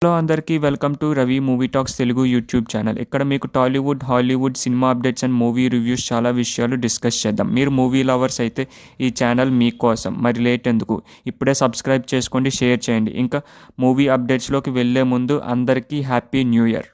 Hello అందరికీ welcome to Ravi movie talks Telugu YouTube channel. ఇక్కడ మీకు Tollywood, Hollywood cinema updates and movie reviews చాలా విషయాలు డిస్కస్ చేద్దాం. మీరు మూవీ లవర్స్ అయితే ఈ ఛానల్ మీకోసం. మరి లేట్ ఎందుకు, ఇప్పుడే సబ్స్క్రైబ్ చేసుకోండి, షేర్ చేయండి. ఇంకా మూవీ అప్డేట్స్లోకి వెళ్ళే ముందు అందరికీ హ్యాపీ న్యూ ఇయర్.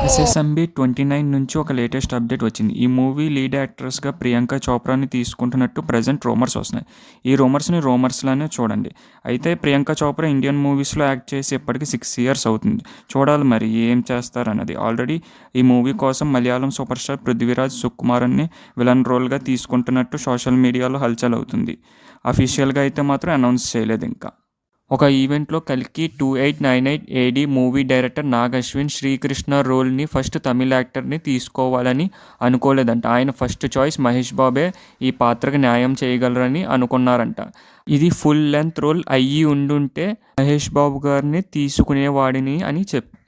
ఎస్ఎస్ఎంబి 29 నుంచి ఒక లేటెస్ట్ అప్డేట్ వచ్చింది. ఈ మూవీ లీడ్ యాక్ట్రెస్గా ప్రియాంక చోప్రాని తీసుకుంటున్నట్టు ప్రజెంట్ రూమర్స్ వస్తున్నాయి. ఈ రూమర్స్లానే చూడండి. అయితే ప్రియాంక చోప్రా ఇండియన్ మూవీస్లో యాక్ట్ చేసి ఇప్పటికి 6 years అవుతుంది. చూడాలి మరి ఏం చేస్తారన్నది. ఆల్రెడీ ఈ మూవీ కోసం మలయాళం సూపర్ స్టార్ పృథ్వీరాజ్ సుకుమారన్ని విలన్ రోల్గా తీసుకుంటున్నట్టు సోషల్ మీడియాలో హల్చల్ అవుతుంది. అఫీషియల్గా అయితే మాత్రం అనౌన్స్ చేయలేదు ఇంకా. ఒక ఈవెంట్లో కల్కి 2898 AD movie director Nag Ashwin Srikrishna రోల్ని ఫస్ట్ తమిళ యాక్టర్ని తీసుకోవాలని అనుకోలేదంట. ఆయన ఫస్ట్ చాయిస్ మహేష్ బాబే ఈ పాత్రకు న్యాయం చేయగలరని అనుకున్నారంట. ఇది ఫుల్ లెంత్ రోల్ అయ్యి ఉండుంటే మహేష్ బాబు గారిని తీసుకునేవాడిని అని చెప్పారు.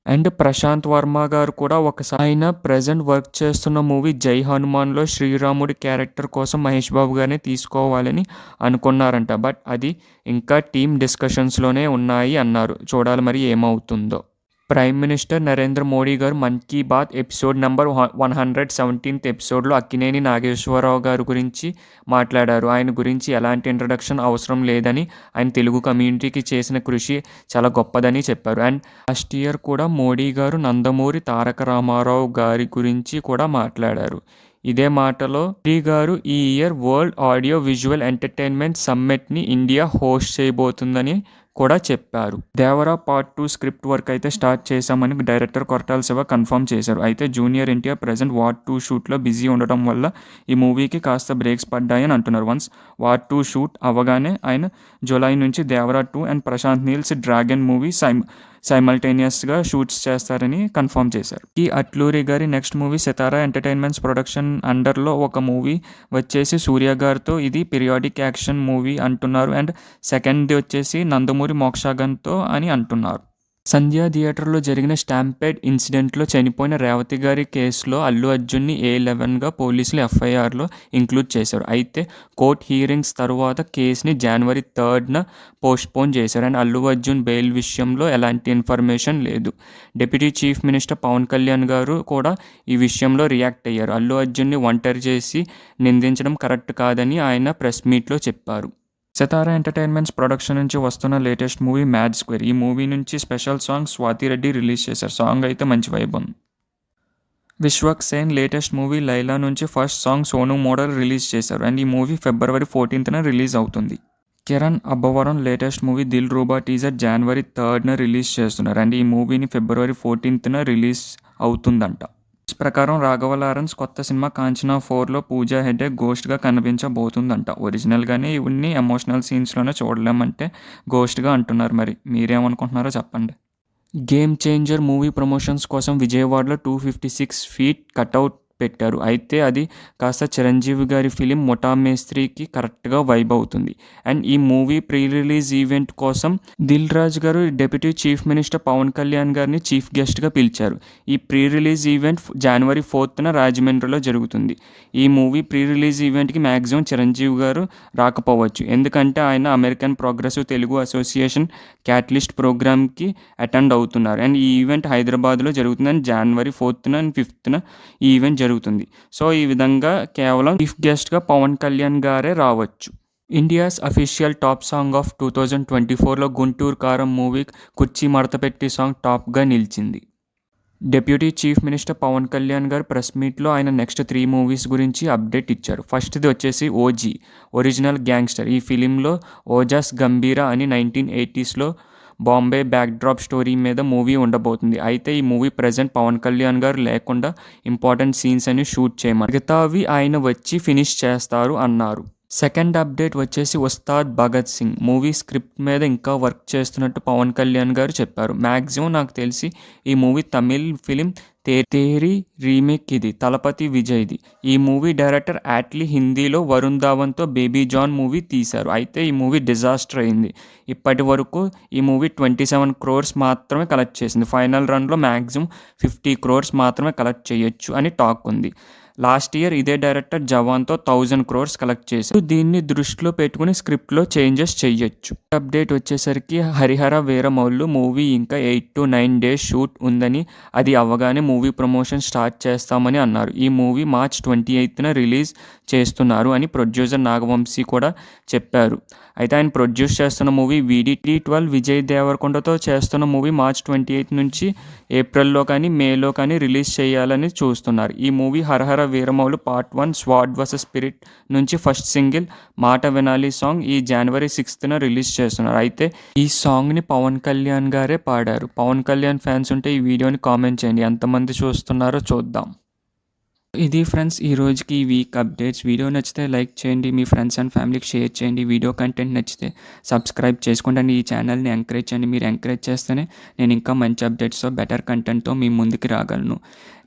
అండ్ ప్రశాంత్ వర్మ గారు కూడా ఒకసారి ఆయన ప్రజెంట్ వర్క్ చేస్తున్న మూవీ జై హనుమాన్లో శ్రీరాముడి క్యారెక్టర్ కోసం మహేష్ బాబు గారిని తీసుకోవాలని అనుకున్నారంట. బట్ అది ఇంకా టీమ్ డిస్కషన్స్లోనే ఉన్నాయి అన్నారు. చూడాలి మరి ఏమవుతుందో. ప్రైమ్ మినిస్టర్ నరేంద్ర మోడీ గారు Mann Ki Baat episode number 117th ఎపిసోడ్లో అక్కినేని నాగేశ్వరరావు గారి గురించి మాట్లాడారు. ఆయన గురించి ఎలాంటి ఇంట్రడక్షన్ అవసరం లేదని, ఆయన తెలుగు కమ్యూనిటీకి చేసిన కృషి చాలా గొప్పదని చెప్పారు. అండ్ లాస్ట్ ఇయర్ కూడా మోడీ గారు నందమూరి తారక రామారావు గారి గురించి కూడా మాట్లాడారు. ఇదే మాటలో మోడీ గారు ఈ year world audio visual entertainment సమ్మిట్ని ఇండియా హోస్ట్ చేయబోతుందని కూడా చెప్పారు. దేవరా పార్ట్ 2 స్క్రిప్ట్ వర్క్ అయితే స్టార్ట్ చేశామని డైరెక్టర్ కొరటాల శివ కన్ఫర్మ్ చేశారు. అయితే జూనియర్ ఎన్టీఆర్ ప్రజెంట్ వార్ 2 షూట్లో బిజీ ఉండటం వల్ల ఈ మూవీకి కాస్త బ్రేక్స్ పడ్డాయని అంటున్నారు. వన్స్ వార్ 2 షూట్ అవ్వగానే ఆయన జూలై నుంచి Devara 2 and Prashanth Neel's Dragon movie సైమల్టేనియస్గా షూట్స్ చేస్తారని కన్ఫర్మ్ చేశారు. ఈ అట్లూరి గారి next movie Sitara entertainments production అండర్లో ఒక మూవీ వచ్చేసి సూర్య గారితో. ఇది పీరియాడిక్ యాక్షన్ మూవీ అంటున్నారు. అండ్ సెకండ్ది వచ్చేసి నందమూరి మోక్షాగన్తో అని అంటున్నారు. సంధ్య థియేటర్లో జరిగిన స్టాంపేడ్ ఇన్సిడెంట్లో చనిపోయిన రేవతి గారి కేసులో అల్లు అర్జున్ని A11గా పోలీసులు FIRలో ఇంక్లూడ్ చేశారు. అయితే కోర్ట్ హీరింగ్స్ తర్వాత కేసుని January 3rd పోస్ట్పోన్ చేశారు. అండ్ అల్లు అర్జున్ బెయిల్ విషయంలో ఎలాంటి ఇన్ఫర్మేషన్ లేదు. Deputy chief minister Pawan Kalyan garu కూడా ఈ విషయంలో రియాక్ట్ అయ్యారు. అల్లు అర్జున్ని ఒంటరి చేసి నిందించడం కరెక్ట్ కాదని ఆయన ప్రెస్ మీట్లో చెప్పారు. సితారా ఎంటర్టైన్మెంట్స్ ప్రొడక్షన్ నుంచి వస్తున్న లేటెస్ట్ మూవీ మ్యాడ్ స్క్వేర్. ఈ మూవీ నుంచి special song Swathi Reddy release చేశారు. సాంగ్ అయితే మంచి వైబ్ ఉంది. విశ్వక్ సేన్ లేటెస్ట్ మూవీ లైలా నుంచి first song Sonu model release చేశారు. అండ్ ఈ మూవీ February 14th రిలీజ్ అవుతుంది. Kiran Abbavaram latest movie Dil Ruba teaser January 3rd release చేస్తున్నారు. అండ్ ఈ మూవీని February 14th రిలీజ్ అవుతుందంట. ప్రకారం రాఘవ లారెన్స్ కొత్త సినిమా కాంచనా 4లో పూజా హెగ్డే గోస్ట్గా కనిపించబోతుందంట. ఒరిజినల్గానే ఇవన్నీ ఎమోషనల్ సీన్స్లోనే చూడలేమంటే గోస్ట్గా అంటున్నారు. మరి మీరేమనుకుంటున్నారో చెప్పండి. గేమ్ చేంజర్ మూవీ ప్రమోషన్స్ కోసం విజయవాడలో 256 feet కట్అవుట్ పెట్టారు. అయితే అది కాస్త చిరంజీవి గారి ఫిలిం ముఠా మేస్త్రికి కరెక్ట్గా వైబ్ అవుతుంది. అండ్ ఈ మూవీ ప్రీ రిలీజ్ ఈవెంట్ కోసం Dil Raju garu deputy chief minister Pawan Kalyan గారిని చీఫ్ గెస్ట్గా పిలిచారు. ఈ pre release event January 4th రాజమండ్రిలో జరుగుతుంది. ఈ మూవీ ప్రీ రిలీజ్ ఈవెంట్కి మ్యాక్సిమం చిరంజీవి గారు రాకపోవచ్చు. ఎందుకంటే ఆయన American progressive Telugu association catalyst ప్రోగ్రామ్కి అటెండ్ అవుతున్నారు. అండ్ ఈ ఈవెంట్ హైదరాబాద్లో జరుగుతుందని January 4th and 5th ఈ ఈవెంట్ జరుగుతుంది. సో ఈ విధంగా కేవలం చీఫ్ గెస్ట్గా పవన్ కళ్యాణ్ గారే రావచ్చు. India's official top song of 2024లో గుంటూరు కారం మూవీ కుర్చీ మడతపెట్టి సాంగ్ టాప్గా నిలిచింది. Deputy chief minister Pawan Kalyan గారు ప్రెస్ మీట్లో ఆయన నెక్స్ట్ 3 మూవీస్ గురించి అప్డేట్ ఇచ్చారు. ఫస్ట్ది వచ్చేసి OG ఒరిజినల్ గ్యాంగ్స్టర్. ఈ ఫిలింలో ఓజాస్ గంభీరా అని 1980sలో బాంబే బ్యాక్డ్రాప్ స్టోరీ మీద మూవీ ఉండబోతుంది. అయితే ఈ మూవీ ప్రజెంట్ పవన్ కళ్యాణ్ గారు లేకుండా ఇంపార్టెంట్ సీన్స్ అని షూట్ చేయమని, మిగతావి ఆయన వచ్చి ఫినిష్ చేస్తారు అన్నారు. సెకండ్ అప్డేట్ వచ్చేసి ఉస్తాద్ భగత్ సింగ్ మూవీ స్క్రిప్ట్ మీద ఇంకా వర్క్ చేస్తున్నట్టు పవన్ కళ్యాణ్ గారు చెప్పారు. మ్యాక్సిమం నాకు తెలిసి ఈ movie Tamil film Theri remake ఇది, తలపతి విజయ్ది. ఈ మూవీ డైరెక్టర్ యాట్లీ హిందీలో వరుణ్ ధావన్తో బేబీ జాన్ మూవీ తీశారు. అయితే ఈ మూవీ డిజాస్టర్ అయింది. ఇప్పటి వరకు ఈ మూవీ 27 crores మాత్రమే కలెక్ట్ చేసింది. ఫైనల్ రన్లో మ్యాక్సిమం 50 crores మాత్రమే కలెక్ట్ చేయొచ్చు అని టాక్ ఉంది. లాస్ట్ ఇయర్ ఇదే డైరెక్టర్ జవాన్తో 1000 crores కలెక్ట్ చేశారు. దీన్ని దృష్టిలో పెట్టుకుని స్క్రిప్ట్లో చేంజెస్ చేయొచ్చు. అప్డేట్ వచ్చేసరికి హరిహర వీరమల్లు మూవీ ఇంకా 8 to 9 days షూట్ ఉందని, అది అవ్వగానే మూవీ ప్రమోషన్ స్టార్ట్ చేస్తామని అన్నారు. ఈ మూవీ March 28న రిలీజ్ చేస్తున్నారు అని ప్రొడ్యూసర్ నాగవంశీ కూడా చెప్పారు. అయితే ఆయన ప్రొడ్యూస్ చేస్తున్న మూవీ VD12 విజయ్ దేవరకొండతో చేస్తున్న మూవీ March 28 నుంచి ఏప్రిల్లో కానీ మేలో కానీ రిలీజ్ చేయాలని చూస్తున్నారు. ఈ మూవీ హరహర వీరమౌలు పార్ట్ 1 స్వాడ్ వర్సెస్ స్పిరిట్ నుంచి ఫస్ట్ సింగిల్ మాట వినాలి సాంగ్ ఈ January 6న రిలీజ్ చేస్తున్నారు. అయితే ఈ సాంగ్ని పవన్ కళ్యాణ్ గారే పాడారు. పవన్ కళ్యాణ్ ఫ్యాన్స్ ఉంటే ఈ వీడియోని కామెంట్ చేయండి, ఎంతమంది చూస్తున్నారో చూద్దాం. ఇది ఫ్రెండ్స్ ఈ రోజుకి ఈ వీక్ అప్డేట్స్. వీడియో నచ్చితే లైక్ చేయండి, మీ ఫ్రెండ్స్ అండ్ ఫ్యామిలీకి షేర్ చేయండి. వీడియో కంటెంట్ నచ్చితే సబ్స్క్రైబ్ చేసుకోండి. ఈ ఛానల్ని ఎంకరేజ్ చేయండి. మీరు ఎంకరేజ్ చేస్తేనే నేను ఇంకా మంచి అప్డేట్స్తో బెటర్ కంటెంట్తో మీ ముందుకు రాగలను.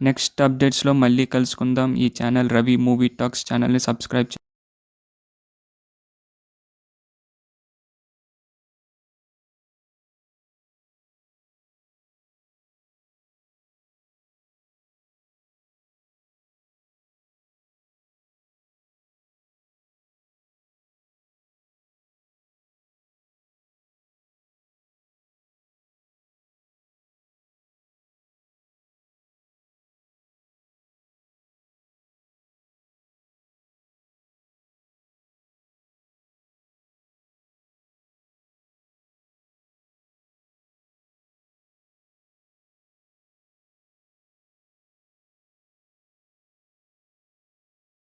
నెక్స్ట్ అప్డేట్స్లో మళ్ళీ కలుసుకుందాం. ఈ ఛానల్ రవి మూవీ టాక్స్ ఛానల్ని సబ్స్క్రైబ్